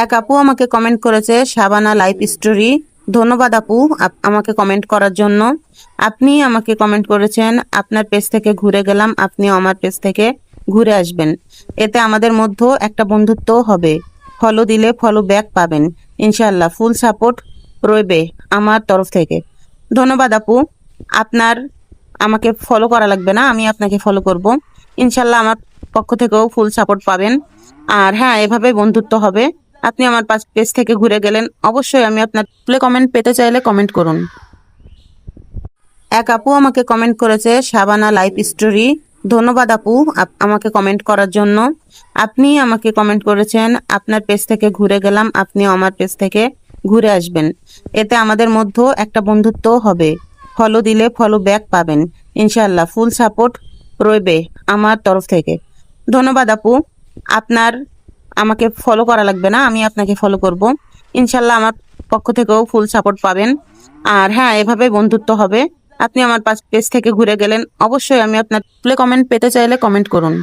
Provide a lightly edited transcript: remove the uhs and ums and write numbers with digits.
এক আপু আমাকে কমেন্ট করেছে শাবানা লাইফ স্টোরি। ধন্যবাদ আপু আমাকে কমেন্ট করার জন্য। আপনি আমাকে কমেন্ট করেছেন আপনার পেজ থেকে ঘুরে গেলাম, আপনিও আমার পেজ থেকে ঘুরে আসবেন, এতে আমাদের মধ্যে একটা বন্ধুত্ব হবে। ফলো দিলে ফলো ব্যাক পাবেন ইনশাল্লাহ। ফুল সাপোর্ট রইবে আমার তরফ থেকে। ধন্যবাদ আপু। আপনার আমাকে ফলো করা লাগবে না, আমি আপনাকে ফলো করব ইনশাল্লাহ। আমার পক্ষ থেকেও ফুল সাপোর্ট পাবেন। আর হ্যাঁ, এভাবে বন্ধুত্ব হবে। আপনি আমার পেজ থেকে ঘুরে গেলেন, অবশ্যই আমি আপনার প্লে কমেন্ট পেতে চাইলে কমেন্ট করুন। এক আপু আমাকে কমেন্ট করেছে শাবানা লাইফ স্টোরি। ধন্যবাদ আপু আমাকে কমেন্ট করার জন্য। আপনি আমাকে কমেন্ট করেছেন আপনার পেজ থেকে ঘুরে গেলাম, আপনিও আমার পেজ থেকে ঘুরে আসবেন, এতে আমাদের মধ্যে একটা বন্ধুত্ব হবে। ফলো দিলে ফলো ব্যাক পাবেন ইনশাল্লাহ। ফুল সাপোর্ট রইবে আমার তরফ থেকে। ধন্যবাদ আপু। আপনার আমাকে ফলো করা লাগবে না, আমি আপনাকে ফলো করব ইনশাল্লাহ। আমার পক্ষ থেকেও ফুল সাপোর্ট পাবেন। আর হ্যাঁ, এভাবে বন্ধুত্ব হবে। আপনি আমার পেজ থেকে ঘুরে গেলেন, অবশ্যই আমি আপনার প্লে কমেন্ট পেতে চাইলে কমেন্ট করুন।